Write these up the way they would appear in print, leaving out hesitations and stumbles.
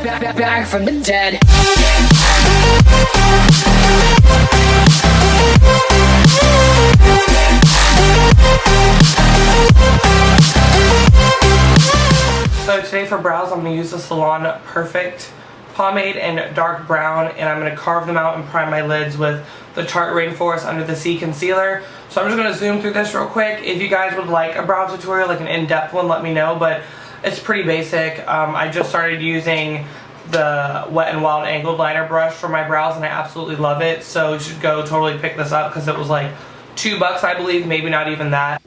back from the dead. So today for brows, I'm going to use the Salon Perfect pomade in dark brown, and I'm going to carve them out and prime my lids with the Tarte Rainforest Under the Sea concealer. So I'm just going to zoom through this real quick. If you guys would like a brow tutorial, like an in-depth one, let me know, but it's pretty basic. I just started using the Wet n Wild angled liner brush for my brows, and I absolutely love it. So you should go totally pick this up because it was like $2, I believe, maybe not even that.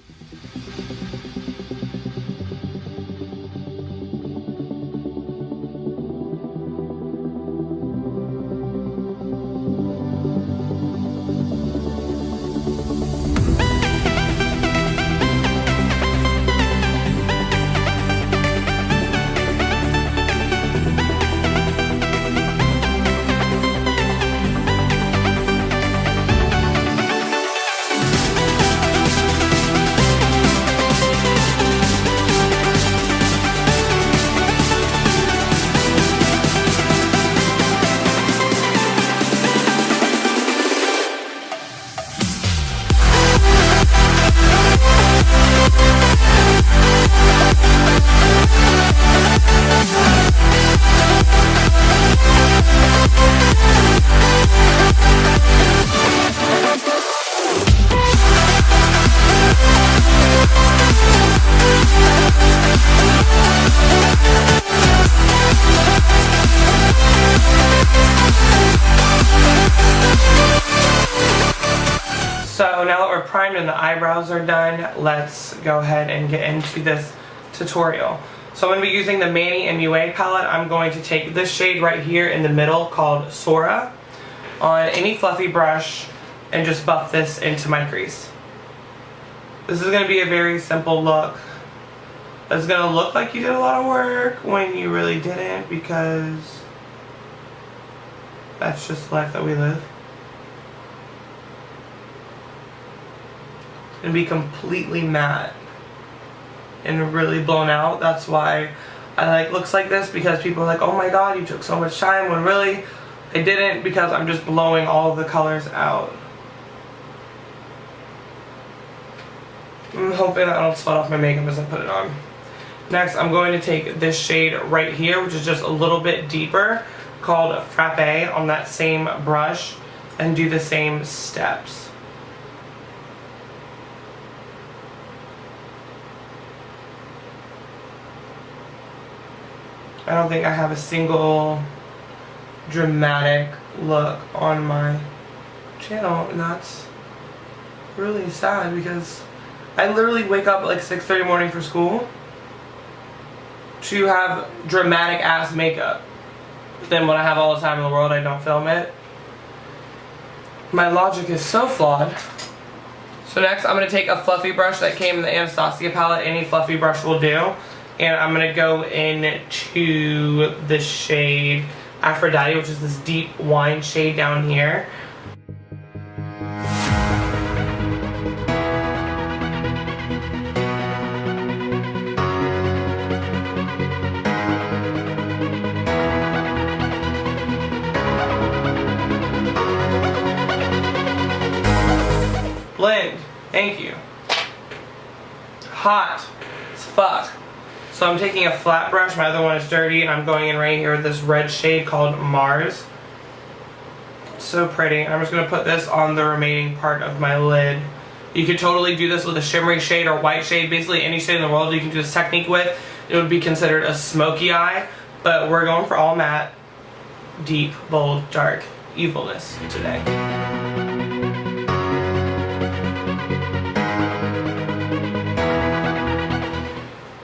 So now that we're primed and the eyebrows are done, let's go ahead and get into this tutorial. So I'm going to be using the MannyMUA palette. I'm going to take this shade right here in the middle called Sora on any fluffy brush and just buff this into my crease. This is going to be a very simple look. It's going to look like you did a lot of work when you really didn't, because that's just the life that we live. And be completely matte and really blown out. That's why I like looks like this, because people are like, oh my god, you took so much time, when really I didn't, because I'm just blowing all of the colors out. I'm hoping I don't sweat off my makeup as I put it on. Next, I'm going to take this shade right here, which is just a little bit deeper, called Frappe, on that same brush, and do the same steps. I don't think I have a single dramatic look on my channel, and that's really sad, because I literally wake up at like 6:30 in the morning for school to have dramatic ass makeup. But then when I have all the time in the world, I don't film it. My logic is so flawed. So next, I'm going to take a fluffy brush that came in the Anastasia palette. Any fluffy brush will do. And I'm going to go into the shade Aphrodite, which is this deep wine shade down here. Blend. Thank you. Hot as fuck. So I'm taking a flat brush, my other one is dirty, and I'm going in right here with this red shade called Mars. So pretty. I'm just going to put this on the remaining part of my lid. You could totally do this with a shimmery shade or white shade, basically any shade in the world you can do this technique with. It would be considered a smoky eye, but we're going for all matte, deep, bold, dark evilness today.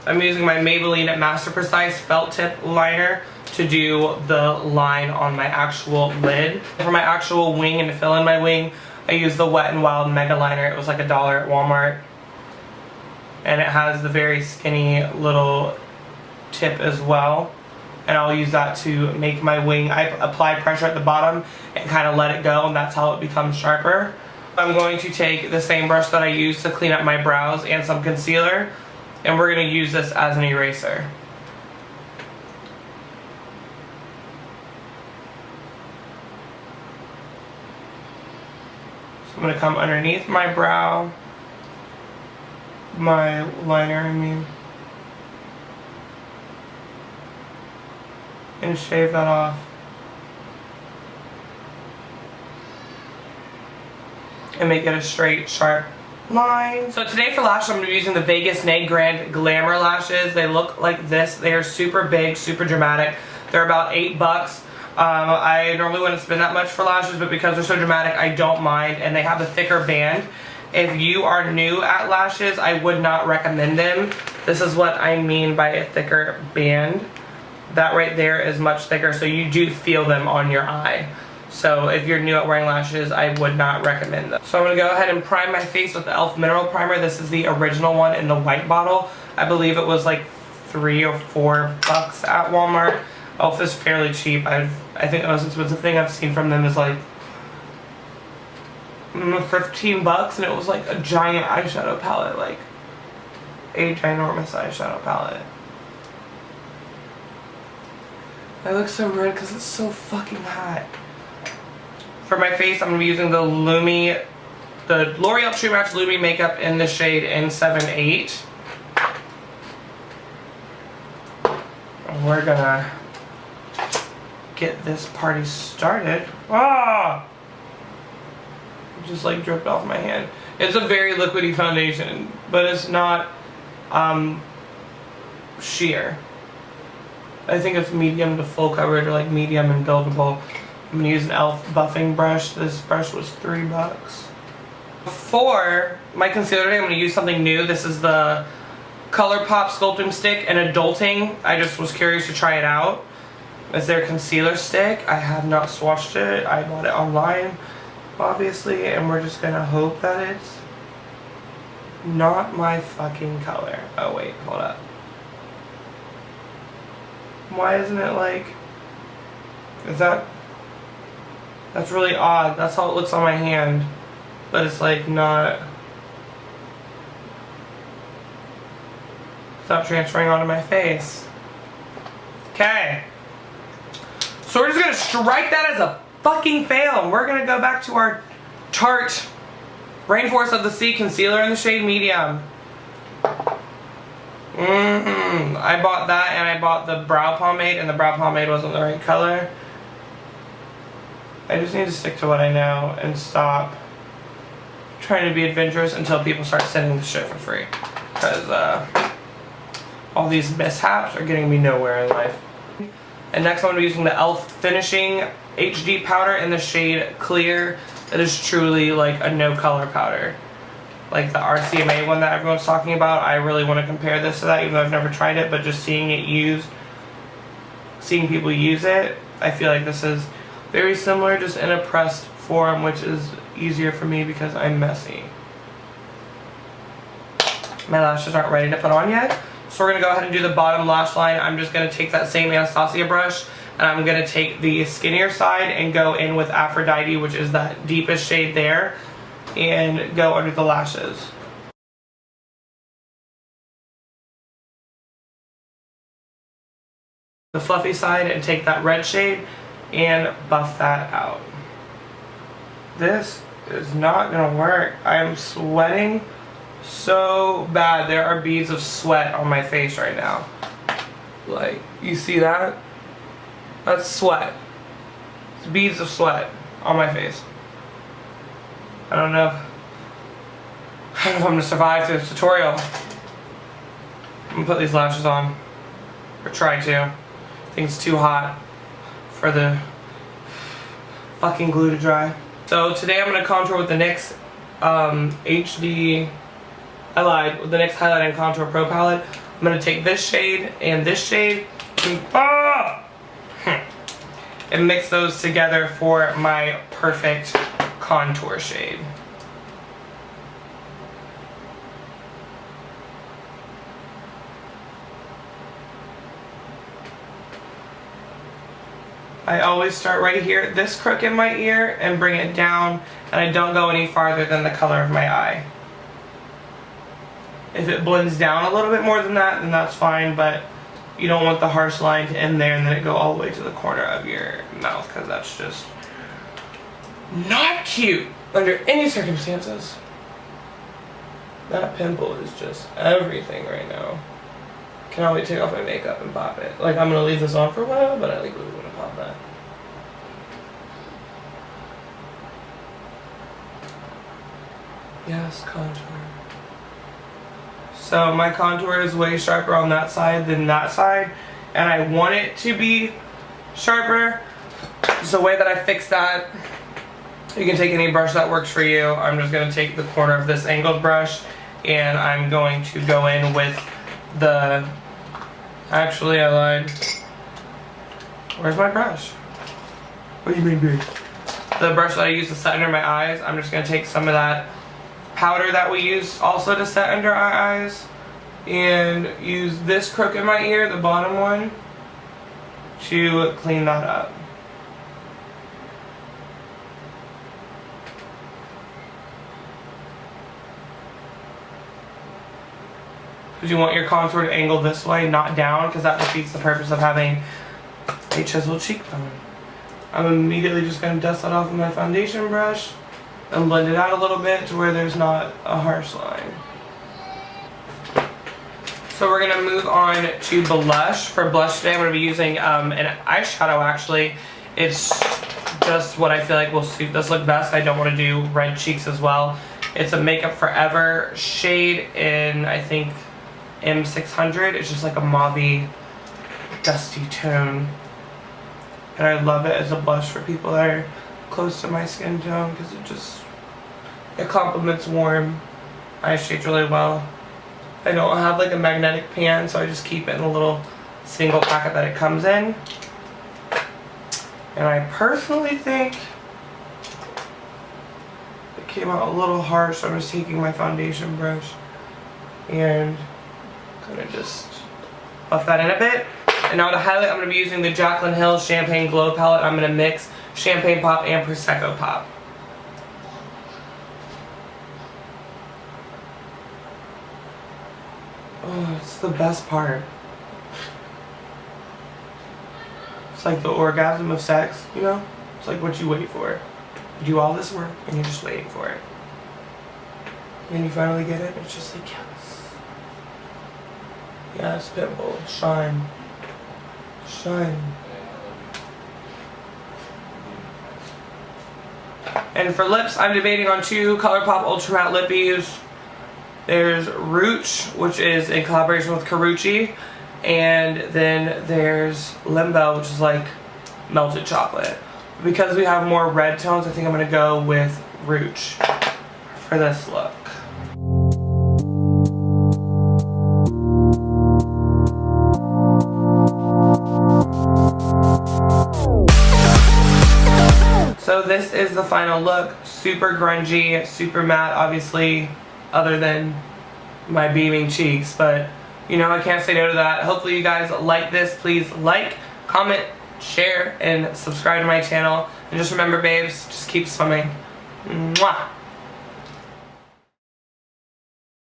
I'm using my Maybelline Master Precise Felt Tip Liner to do the line on my actual lid. For my actual wing and to fill in my wing, I use the Wet n Wild Mega Liner. It was like $1 at Walmart. And it has the very skinny little tip as well. And I'll use that to make my wing. I apply pressure at the bottom and kind of let it go, and that's how it becomes sharper. I'm going to take the same brush that I used to clean up my brows and some concealer, and we're going to use this as an eraser. I'm going to come underneath my brow, my liner, I mean, and shave that off. And make it a straight, sharp line. So today for lashes, I'm going to be using the Vegas Nay Grand Glamour lashes. They look like this. They are super big, super dramatic. They're about $8. I normally wouldn't spend that much for lashes, but because they're so dramatic, I don't mind. And they have a thicker band. If you are new at lashes, I would not recommend them. This is what I mean by a thicker band. That right there is much thicker, so you do feel them on your eye. So if you're new at wearing lashes, I would not recommend them. So I'm going to go ahead and prime my face with the e.l.f. Mineral Primer. This is the original one in the white bottle. I believe it was like $3 or $4 at Walmart. e.l.f. is fairly cheap. I think the most expensive thing I've seen from them is like $15, and it was like a giant eyeshadow palette, like a ginormous eyeshadow palette. I look so red because it's so fucking hot. For my face, I'm going to be using the L'Oreal True Match Lumi makeup in the shade N78. And we're going to get this party started. Ah! It just like dripped off my hand. It's a very liquidy foundation, but it's not sheer. I think it's medium to full coverage, or like medium and buildable. I'm going to use an e.l.f. buffing brush. This brush was $3. For my concealer today, I'm going to use something new. This is the ColourPop Sculpting Stick in Adulting. I just was curious to try it out. It's their concealer stick. I have not swatched it. I bought it online, obviously, and we're just going to hope that it's not my fucking color. Oh wait, hold up. Why isn't it like... That's really odd. That's how it looks on my hand. But it's like not... It's not transferring onto my face. Okay. So we're just going to strike that as a fucking fail. And we're going to go back to our Tarte Rainforest of the Sea concealer in the shade medium. I bought that, and I bought the brow pomade, and the brow pomade wasn't the right color. I just need to stick to what I know and stop trying to be adventurous until people start sending the shit for free. Because all these mishaps are getting me nowhere in life. And next I'm going to be using the e.l.f. Finishing HD powder in the shade Clear. It is truly like a no color powder. Like the RCMA one that everyone's talking about. I really want to compare this to that, even though I've never tried it, but just seeing it used, seeing people use it, I feel like this is very similar, just in a pressed form, which is easier for me because I'm messy. My lashes aren't ready to put on yet, so we're going to go ahead and do the bottom lash line. I'm just going to take that same Anastasia brush, and I'm going to take the skinnier side and go in with Aphrodite, which is that deepest shade there, and go under the lashes. The fluffy side, and take that red shade and buff that out. This is not gonna work. I am sweating so bad. There are beads of sweat on my face right now. Like, you see that? That's sweat. It's beads of sweat on my face. I don't know if I'm gonna survive through this tutorial. I'm gonna put these lashes on, or try to. I think it's too hot for the fucking glue to dry. So today I'm gonna contour with the NYX HD. I lied. With the NYX Highlight and Contour Pro palette, I'm gonna take this shade and this shade and mix those together for my perfect contour shade. I always start right here at this crook in my ear and bring it down, and I don't go any farther than the color of my eye. If it blends down a little bit more than that, then that's fine, but you don't want the harsh line to end there and then it go all the way to the corner of your mouth, because that's just not cute. under any circumstances. That pimple is just everything right now. Cannot wait to take off my makeup and pop it. Like, I'm gonna leave this on for a while, but I like really want to pop that. Yes, contour. So my contour is way sharper on that side than that side, and I want it to be sharper. So the way that I fix that, you can take any brush that works for you. I'm just gonna take the corner of this angled brush, and I'm going to go in with the, actually I lied. Where's my brush? What do you mean, babe? The brush that I use to set under my eyes, I'm just gonna take some of that powder that we use also to set under our eyes and use this crook in my ear, the bottom one, to clean that up. Because you want your contour to angle this way, not down, because that defeats the purpose of having a chiseled cheekbone. I'm immediately just going to dust that off with my foundation brush and blend it out a little bit to where there's not a harsh line. So we're going to move on to blush. For blush today I'm going to be using an eyeshadow actually. It's just what I feel like will suit this look best. I don't want to do red cheeks as well. It's a Makeup Forever shade in, I think, M600. It's just like a mauvey, dusty tone. And I love it as a blush for people that are close to my skin tone because it complements warm eye shades really well. I don't have like a magnetic pan, so I just keep it in a little single packet that it comes in. And I personally think it came out a little harsh, so I'm just taking my foundation brush and gonna just buff that in a bit. And now to highlight, I'm going to be using the Jaclyn Hill Champagne Glow Palette. I'm going to mix Champagne Pop and Prosecco Pop. Oh, it's the best part. It's like the orgasm of sex, you know? It's like what you wait for. You do all this work and you're just waiting for it. And you finally get it, it's just like, yes. Yes, pimple, shine. Shine. And for lips, I'm debating on two ColourPop Ultra Matte lippies. There's Rooch, which is in collaboration with Karuchi, and then there's Limbo, which is like melted chocolate. Because we have more red tones, I think I'm gonna go with Rooch for this look. So this is the final look. Super grungy, super matte, obviously, other than my beaming cheeks. But, you know, I can't say no to that. Hopefully you guys like this. Please like, comment, share, and subscribe to my channel. And just remember, babes, just keep swimming. Mwah!